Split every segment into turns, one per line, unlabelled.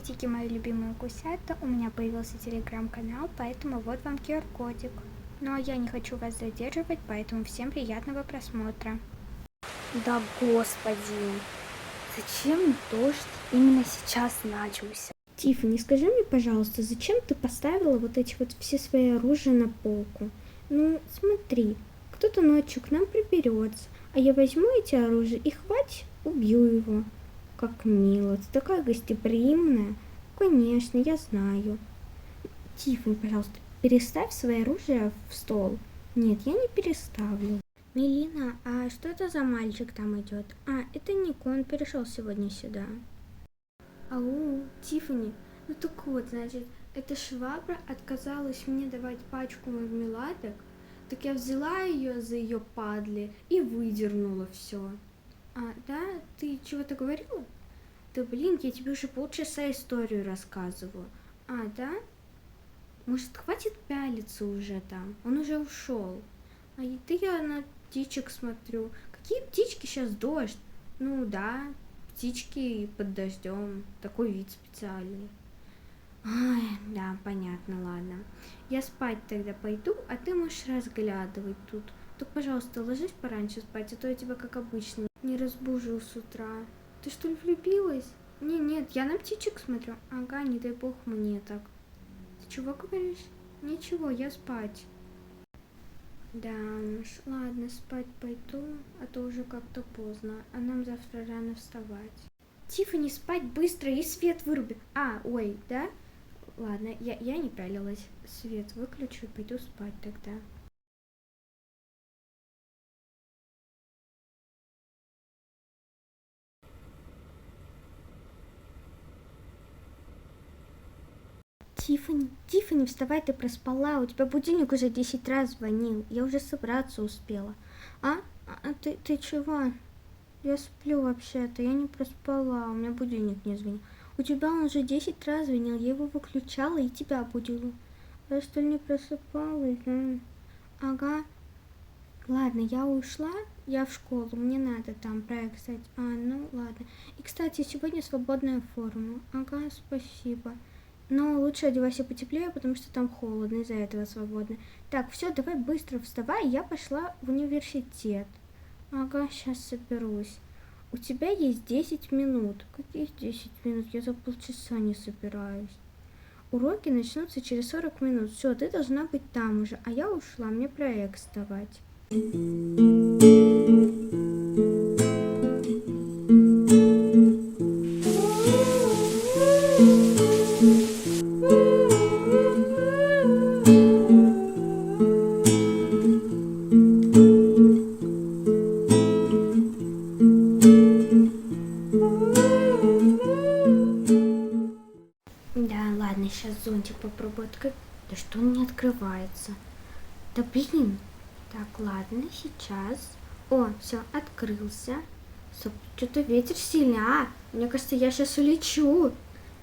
Приветики, мои любимые гусята, у меня появился телеграм-канал, поэтому вот вам QR-кодик. Ну а я не хочу вас задерживать, поэтому всем приятного просмотра.
Да господи, зачем дождь именно сейчас начался?
Тиффани, скажи мне, пожалуйста, зачем ты поставила вот эти вот все свои оружия на полку? Ну, смотри, кто-то ночью к нам приберется, а я возьму эти оружия и хватит, убью его. Как мило, ты такая гостеприимная. Конечно, я знаю. Тиффани, пожалуйста, переставь свое оружие в стол. Нет, я не переставлю. Мелина, а что это за мальчик там идет? А, это Нико, он перешел сегодня сюда. Ау, Тиффани, ну так вот, значит, эта швабра отказалась мне давать пачку мармеладок, так я взяла ее за ее падли и выдернула все. А, да? Ты чего-то говорила? Да блин, я тебе уже полчаса историю рассказываю. А, да? Может, хватит пялиться уже там? Он уже ушел. А ты я на птичек смотрю. Какие птички, сейчас дождь? Ну да, птички под дождем. Такой вид специальный. Ай, да, понятно, ладно. Я спать тогда пойду, а ты можешь разглядывать тут. Только, пожалуйста, ложись пораньше спать, а то я тебя, как обычно, не разбужу с утра. Ты что ли влюбилась? Нет, я на птичек смотрю. Ага, не дай бог мне так. Ты чего говоришь? Ничего, я спать. Да уж, ладно, спать пойду, а то уже как-то поздно, а нам завтра рано вставать. Тиффани, спать быстро и свет выруби. А, ой, да? Ладно, я не пялилась. Свет выключу и пойду спать тогда. Тиффани, вставай, ты проспала. У тебя будильник уже 10 раз звонил. Я уже собраться успела. Ты чего? Я сплю вообще-то, я не проспала, у меня будильник не звонил. У тебя он уже 10 раз звонил, я его выключала и тебя будила. Я что ли не просыпалась, да? Ага. Ладно, я ушла, я в школу, мне надо там проект кстати. Ну ладно. И, кстати, сегодня свободная форма. Ага, спасибо. Но лучше одевайся потеплее, потому что там холодно, из-за этого свободно. Так, все, давай быстро вставай, я пошла в университет. Ага, сейчас соберусь. У тебя есть 10 минут. Каких 10 минут? Я за полчаса не собираюсь. Уроки начнутся через 40 минут. Все, ты должна быть там уже. А я ушла, мне проект сдавать. Да, ладно, сейчас зонтик попробую открыть. Да что он не открывается? Да блин. Так, ладно, сейчас. О, все, открылся. Стоп, что-то ветер сильный. Мне кажется, я сейчас улечу.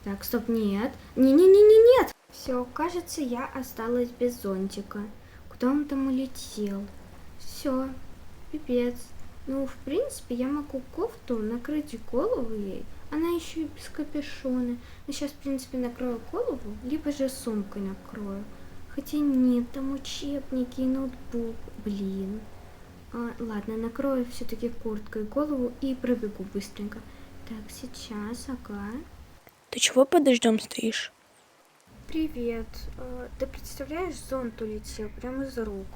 Так, стоп, нет. Нет. Все, кажется, я осталась без зонтика. Куда он там улетел? Все, пипец. Ну, в принципе, я могу кофту накрыть голову ей. Она еще и без капюшона. Но сейчас, в принципе, накрою голову, либо же сумкой накрою. Хотя нет, там учебники и ноутбук. Блин. Ладно, накрою все-таки курткой голову и пробегу быстренько. Так, сейчас, ага.
Ты чего под дождем стоишь?
Привет. Ты представляешь, зонт улетел прямо из рук.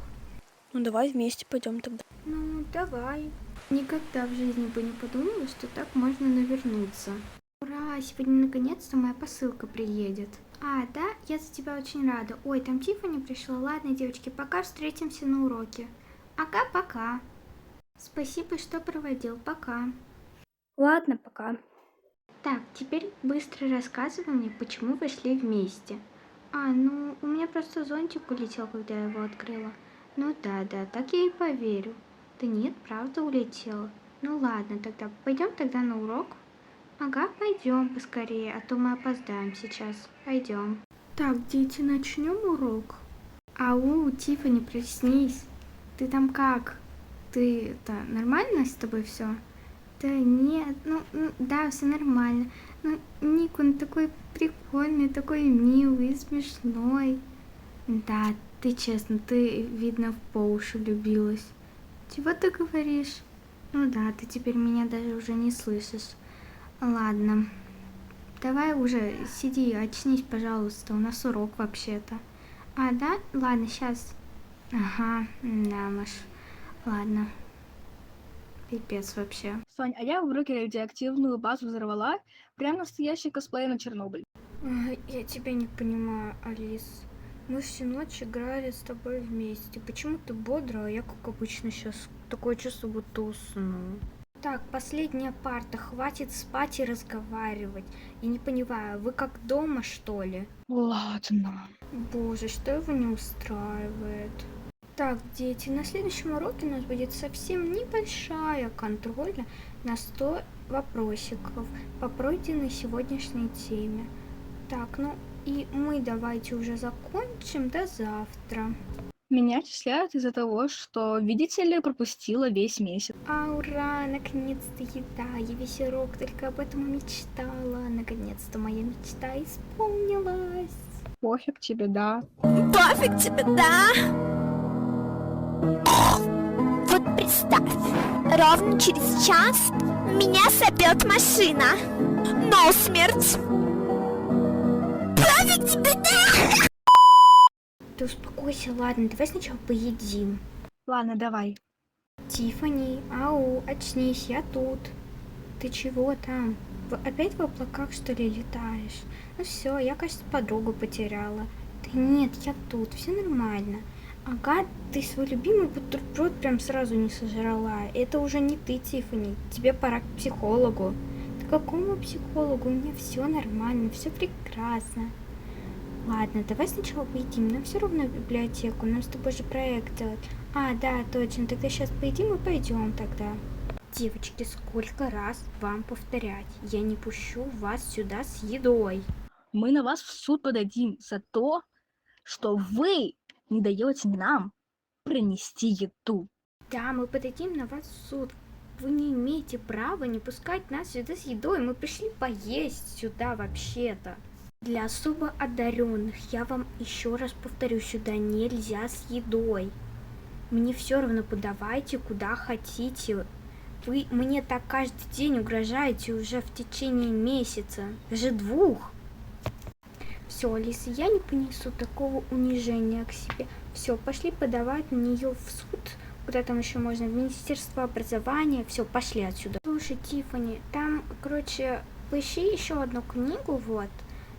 Ну давай вместе пойдем тогда.
Ну, давай. Никогда в жизни бы не подумала, что так можно навернуться. Ура, сегодня наконец-то моя посылка приедет. Да, я за тебя очень рада. Ой, там Тиффани пришла. Ладно, девочки, пока встретимся на уроке. Ага, пока. Спасибо, что проводил. Пока.
Ладно, пока.
Так, теперь быстро рассказывай мне, почему вы шли вместе. Ну, у меня просто зонтик улетел, когда я его открыла. Ну да, так я и поверю. Да нет, правда улетела. Ну ладно, тогда пойдем тогда на урок. Ага, пойдем поскорее, а то мы опоздаем сейчас. Пойдем. Так, дети, начнем урок. Ау, Тиффани, проснись. Ты там как? Ты, нормально с тобой все? Да нет, да, все нормально. Ну, Ник, он такой прикольный, такой милый, смешной. Да, ты честно, ты, видно, в по уши влюбилась. Чего ты говоришь? Ну да, ты теперь меня даже уже не слышишь. Ладно, давай уже сиди, очнись, пожалуйста, у нас урок вообще-то. А, да? Ладно, сейчас. Ага, да, Маш. Ладно. Пипец вообще.
Сонь, а я в руки радиоактивную базу взорвала, прям настоящий косплей на Чернобыль.
Я тебя не понимаю, Алис. Мы всю ночь играли с тобой вместе. Почему ты бодрая, а я, как обычно, сейчас такое чувство, будто усну. Так, последняя парта, хватит спать и разговаривать. Я не понимаю, вы как дома, что ли?
Ладно.
Боже, что его не устраивает? Так, дети, на следующем уроке у нас будет совсем небольшая контроля на 100 вопросиков по пройденной сегодняшней теме. Так, ну и мы давайте уже закончим до завтра.
Меня отчисляют из-за того, что, видите ли, пропустила весь месяц.
А, ура, наконец-то еда, я весь урок только об этом и мечтала. Наконец-то моя мечта исполнилась.
Пофиг тебе, да.
Пофиг тебе, да? Вот представь, ровно через час меня собьет машина. Но смерть. Пофиг тебе, да?
Ты успокойся, ладно, давай сначала поедим.
Ладно, давай.
Тиффани, ау, очнись, я тут. Ты чего там? Опять в облаках, что ли, летаешь? Ну все, я, кажется, подругу потеряла. Да нет, я тут, все нормально. Ага, ты свой любимый бутерброд прям сразу не сожрала. Это уже не ты, Тиффани. Тебе пора к психологу. Да какому психологу? У меня все нормально, все прекрасно. Ладно, давай сначала поедим. Нам все равно в библиотеку. Нам с тобой же проект делать. А, да, точно. Тогда сейчас поедим и пойдем тогда. Девочки, сколько раз вам повторять? Я не пущу вас сюда с едой.
Мы на вас в суд подадим за то, что вы не даете нам принести еду.
Да, мы подадим на вас в суд. Вы не имеете права не пускать нас сюда с едой. Мы пришли поесть сюда вообще-то. Для особо одаренных, я вам еще раз повторю, сюда нельзя с едой. Мне все равно, подавайте куда хотите. Вы мне так каждый день угрожаете уже в течение месяца, даже 2. Все, Алиса, я не понесу такого унижения к себе. Все, пошли подавать на нее в суд. Куда там еще можно? В Министерство образования. Все, пошли отсюда. Слушай, Тиффани, там, короче, поищи еще одну книгу, вот.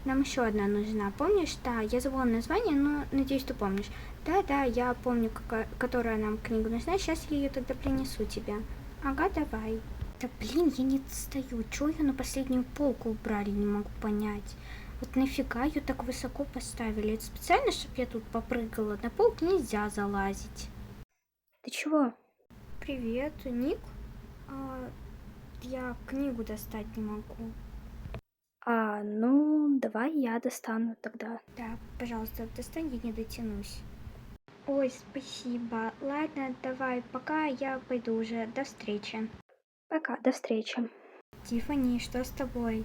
Нам еще одна нужна. Помнишь? Да, я забыла название, но надеюсь, ты помнишь. Да, я помню, которая нам книгу нужна. Сейчас я ее тогда принесу тебе. Ага, давай. Да блин, я не отстаю. Чего ее на последнюю полку убрали, не могу понять. Вот нафига ее так высоко поставили? Это специально, чтобы я тут попрыгала? На полку нельзя залазить.
Ты чего?
Привет, Ник. Я книгу достать не могу.
Ну, давай я достану тогда.
Да, пожалуйста, достань, я не дотянусь. Ой, спасибо. Ладно, давай, пока я пойду уже. До встречи.
Пока, до встречи.
Тиффани, что с тобой?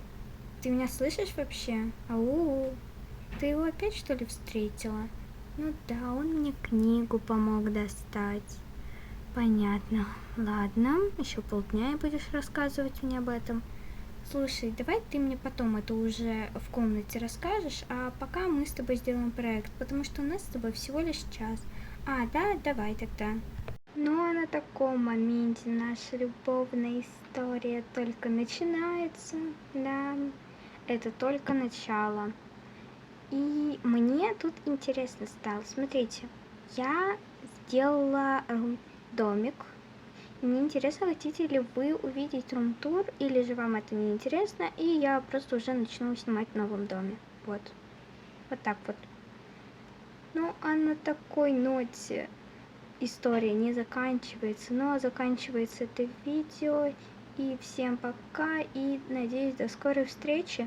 Ты меня слышишь вообще? Ау, ты его опять что ли встретила? Ну да, он мне книгу помог достать. Понятно. Ладно, еще полдня и будешь рассказывать мне об этом. Слушай, давай ты мне потом это уже в комнате расскажешь, а пока мы с тобой сделаем проект, потому что у нас с тобой всего лишь час. А, да, давай тогда. Ну а на таком моменте наша любовная история только начинается, да, это только начало. И мне тут интересно стало, смотрите, я сделала домик. Мне интересно, хотите ли вы увидеть рум-тур, или же вам это не интересно, и я просто уже начну снимать в новом доме. Вот. Вот так вот. Ну, а на такой ноте история не заканчивается, но заканчивается это видео. И всем пока, и надеюсь, до скорой встречи.